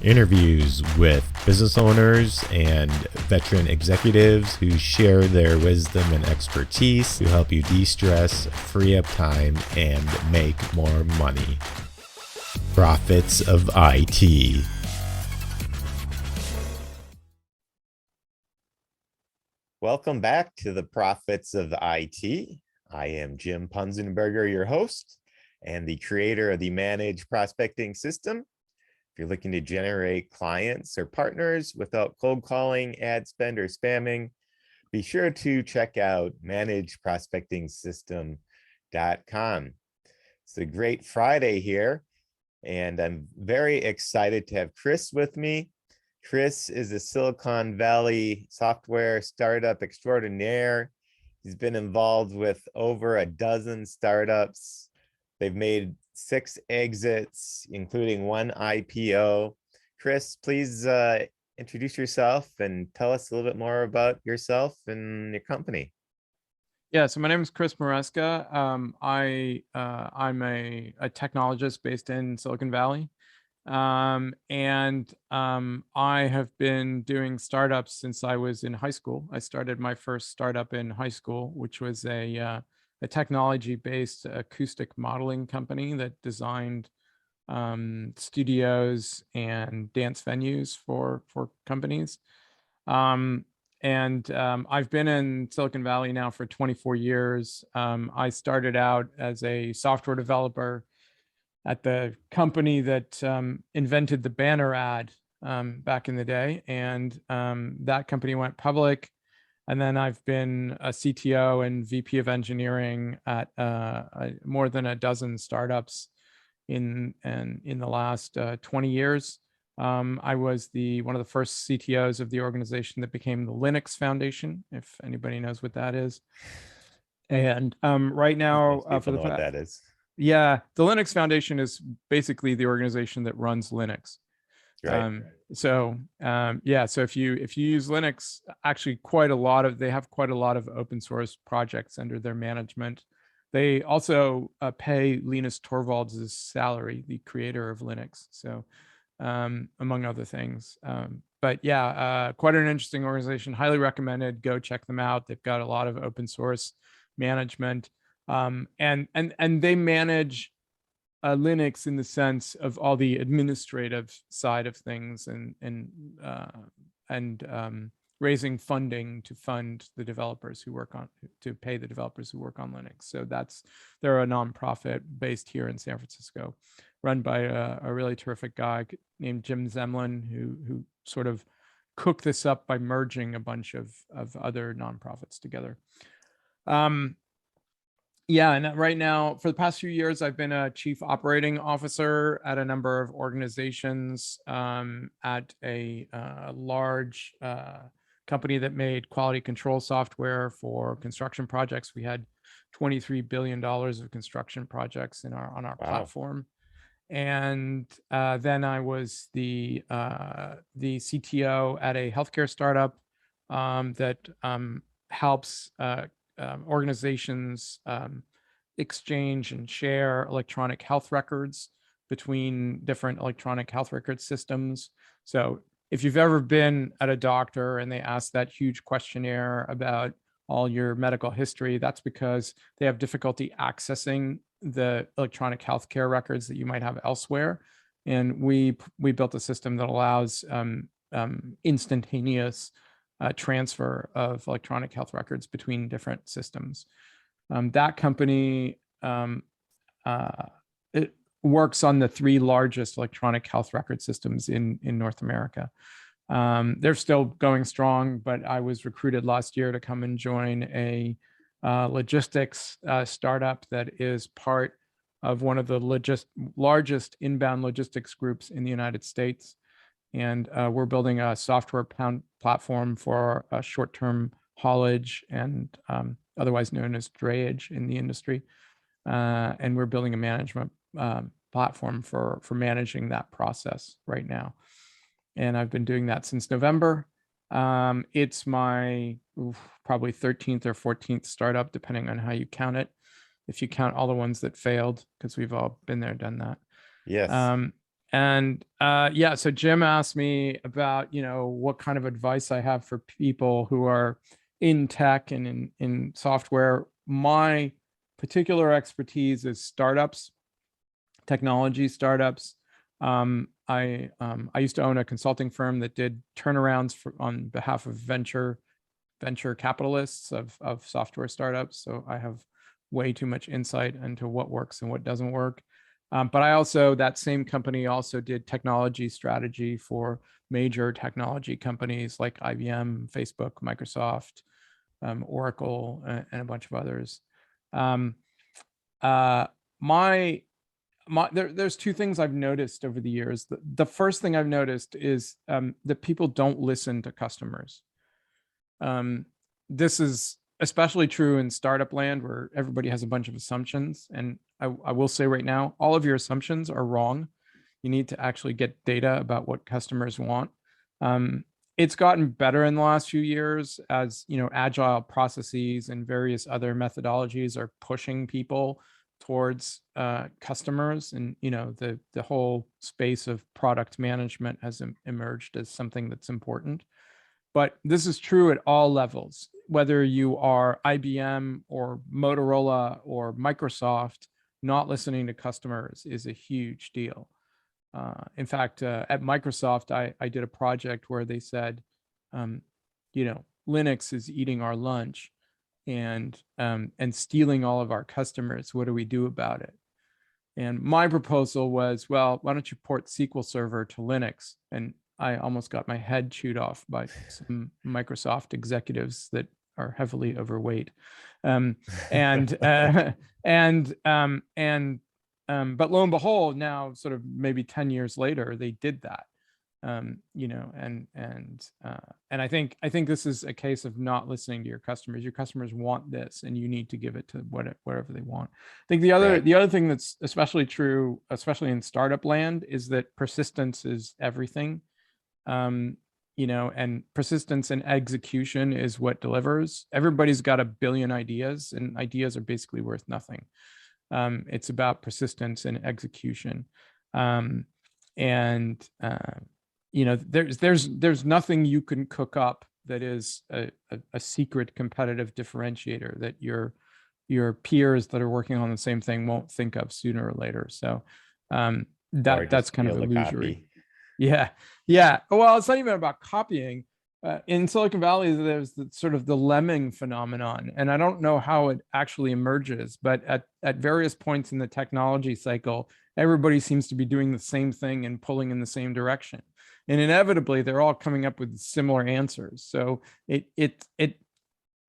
Interviews with business owners and veteran executives who share their wisdom and expertise to help you de-stress, free up time, and make more money. Profits of IT. Welcome back to the Profits of IT. I am Jim Punzenberger, your host and the creator of the Managed Prospecting System. If you're looking to generate clients or partners without cold calling, ad spend, or spamming, be sure to check out managedprospectingsystem.com. It's a great Friday here, and I'm very excited to have Chris with me. Chris is a Silicon Valley software startup extraordinaire. He's been involved with over a dozen startups. They've made 6 exits, including 1 IPO. Chris, please introduce yourself and tell us a little bit more about yourself and your company. Yeah, so my name is Chris Maresca. I'm a technologist based in Silicon Valley. I have been doing startups since I was in high school. I started my first startup in high school, which was a technology-based acoustic modeling company that designed studios and dance venues for companies. I've been in Silicon Valley now for 24 years. I started out as a software developer at the company that invented the banner ad back in the day. And that company went public. And then I've been a CTO and VP of engineering at more than a dozen startups in the last 20 years. I was one of the first CTOs of the organization that became the Linux Foundation, if anybody knows what that is. And right now, for the what that is. Yeah, the Linux Foundation is basically the organization that runs Linux. Right. So if you use Linux, actually they have quite a lot of open source projects under their management. They also pay Linus Torvalds' salary, the creator of Linux. So among other things. But yeah, quite an interesting organization. Highly recommended. Go check them out. They've got a lot of open source management. And they manage Linux in the sense of all the administrative side of things and raising funding to fund the developers who pay the developers who work on Linux. So they're a nonprofit based here in San Francisco, run by a really terrific guy named Jim Zemlin, who sort of cooked this up by merging a bunch of other nonprofits together. Yeah, and right now, for the past few years, I've been a chief operating officer at a number of organizations at a large company that made quality control software for construction projects. We had $23 billion of construction projects on our platform. And then I was the CTO at a healthcare startup that helps organizations exchange and share electronic health records between different electronic health record systems. So if you've ever been at a doctor and they ask that huge questionnaire about all your medical history, that's because they have difficulty accessing the electronic healthcare records that you might have elsewhere. And we built a system that allows instantaneous transfer of electronic health records between different systems. That company it works on the 3 largest electronic health record systems in North America. They're still going strong, but I was recruited last year to come and join a logistics startup that is part of one of the largest inbound logistics groups in the United States. And we're building a software platform for short-term haulage and otherwise known as drayage in the industry. And we're building a management platform for managing that process right now. And I've been doing that since November. It's my probably 13th or 14th startup, depending on how you count it. If you count all the ones that failed, because we've all been there, done that. Yes. Yeah, so Jim asked me about, what kind of advice I have for people who are in tech and in software. My particular expertise is startups, technology startups. I used to own a consulting firm that did turnarounds on behalf of venture capitalists of software startups. So I have way too much insight into what works and what doesn't work. But that same company also did technology strategy for major technology companies like IBM, Facebook, Microsoft, Oracle, and a bunch of others. Um, uh, there's two things I've noticed over the years. The first thing I've noticed is that people don't listen to customers. This is especially true in startup land where everybody has a bunch of assumptions. And I will say right now, all of your assumptions are wrong. You need to actually get data about what customers want. It's gotten better in the last few years as, agile processes and various other methodologies are pushing people towards customers, and the whole space of product management has emerged as something that's important. But this is true at all levels, whether you are IBM or Motorola or Microsoft. Not listening to customers is a huge deal. In fact, at Microsoft, I did a project where they said, Linux is eating our lunch and stealing all of our customers. What do we do about it? And my proposal was, well, why don't you port SQL Server to Linux? And I almost got my head chewed off by some Microsoft executives that are heavily overweight. But lo and behold, now sort of maybe 10 years later, they did that. And I think this is a case of not listening to your customers. Your customers want this, and you need to give it to whatever they want. I think the other thing that's especially true, especially in startup land, is that persistence is everything. And persistence and execution is what delivers. Everybody's got a billion ideas, and ideas are basically worth nothing. It's about persistence and execution. There's nothing you can cook up that is a secret competitive differentiator that your peers that are working on the same thing won't think of sooner or later. So that's kind of illusory. Yeah. Well, it's not even about copying. In Silicon Valley, there's sort of the Lemming phenomenon, and I don't know how it actually emerges, but at various points in the technology cycle, everybody seems to be doing the same thing and pulling in the same direction. And inevitably, they're all coming up with similar answers. So and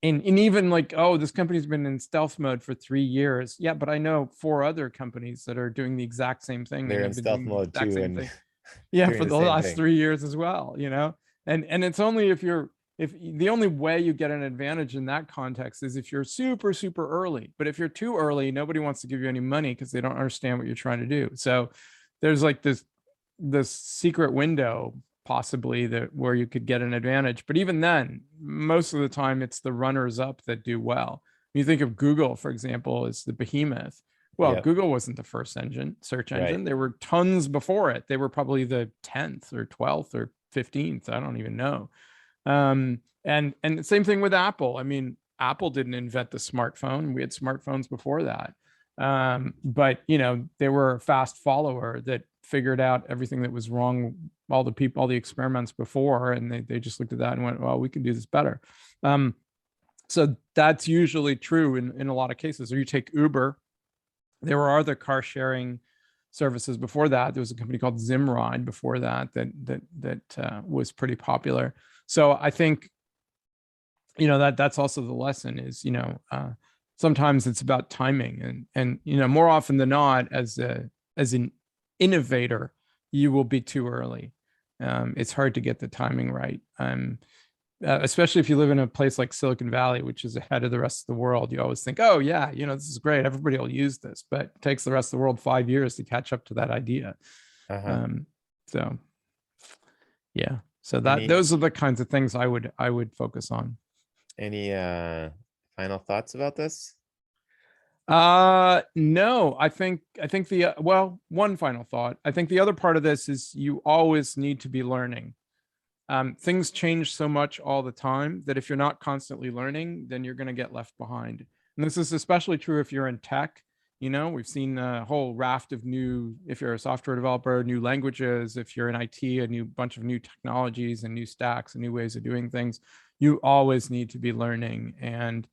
even like, oh, this company's been in stealth mode for 3 years. Yeah, but I know 4 other companies that are doing the exact same thing. They're in stealth mode too, and yeah, for the last 3 years as well, and it's only if the only way you get an advantage in that context is if you're super, super early. But if you're too early, nobody wants to give you any money because they don't understand what you're trying to do. So there's like this secret window possibly where you could get an advantage. But even then, most of the time it's the runners up that do well. You think of Google, for example, as the behemoth. Well, yep. Google wasn't the first search engine. Right. There were tons before it. They were probably the 10th or 12th or 15th. I don't even know. And the same thing with Apple. I mean, Apple didn't invent the smartphone. We had smartphones before that. But they were a fast follower that figured out everything that was wrong, all the experiments before, and they just looked at that and went, well, we can do this better. So that's usually true in a lot of cases. Or you take Uber. There were other car sharing services before that. There was a company called Zimride before that was pretty popular. So I think that's also the lesson is sometimes it's about timing, and more often than not, as an innovator, you will be too early. It's hard to get the timing right. Especially if you live in a place like Silicon Valley, which is ahead of the rest of the world. You always think, oh yeah, this is great, everybody will use this, but it takes the rest of the world 5 years to catch up to that idea. So yeah, so those are the kinds of things I would focus on. Any final thoughts about this? No, I think well, one final thought. I think the other part of this is you always need to be learning. Things change so much all the time that if you're not constantly learning, then you're going to get left behind. And this is especially true if you're in tech. We've seen a whole raft of new, if you're a software developer, new languages, if you're in IT, a new bunch of new technologies and new stacks and new ways of doing things. You always need to be learning. And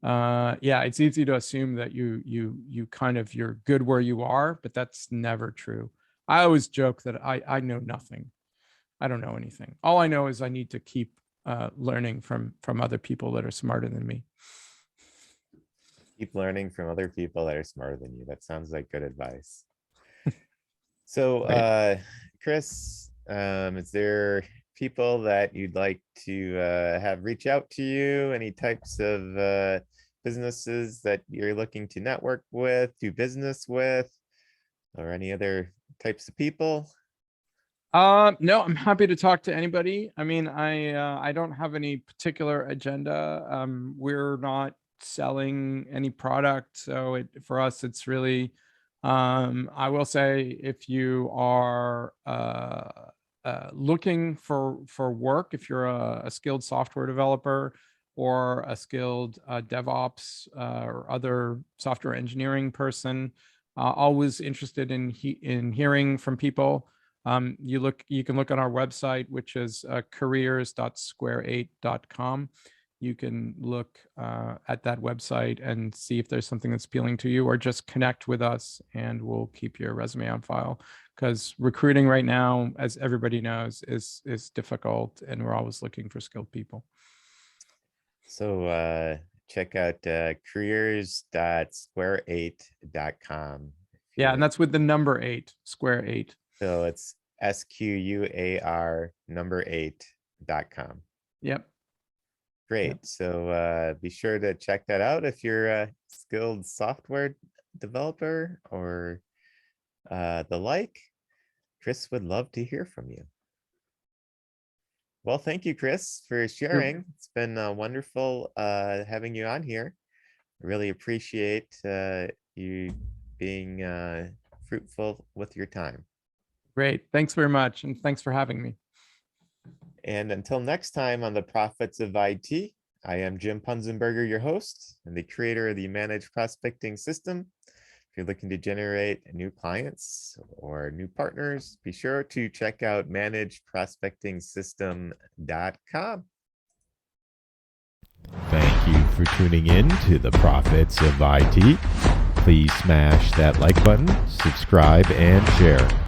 yeah, it's easy to assume that you kind of, you're good where you are, but that's never true. I always joke that I know nothing. I don't know anything. All I know is I need to keep learning from other people that are smarter than me. Keep learning from other people that are smarter than you. That sounds like good advice. So, Right. Chris, is there people that you'd like to have reach out to you? Any types of businesses that you're looking to network with, do business with, or any other types of people? No, I'm happy to talk to anybody. I mean, I don't have any particular agenda. We're not selling any product, so for us it's really I will say if you are looking for work, if you're a skilled software developer or a skilled DevOps or other software engineering person, always interested in hearing from people. You can look on our website, which is careers.square8.com. You can look at that website and see if there's something that's appealing to you, or just connect with us and we'll keep your resume on file. Because recruiting right now, as everybody knows, is difficult, and we're always looking for skilled people. So check out careers.square8.com. Yeah, and that's with the number 8, square 8. So it's SQUAR number 8.com. Yep. Great. Yep. So be sure to check that out if you're a skilled software developer or the like. Chris would love to hear from you. Well, thank you, Chris, for sharing. It's been wonderful having you on here. I really appreciate you being fruitful with your time. Great. Thanks very much. And thanks for having me. And until next time on the Profits of IT, I am Jim Punzenberger, your host and the creator of the Managed Prospecting System. If you're looking to generate new clients or new partners, be sure to check out managedprospectingsystem.com. Thank you for tuning in to the Profits of IT. Please smash that like button, subscribe, and share.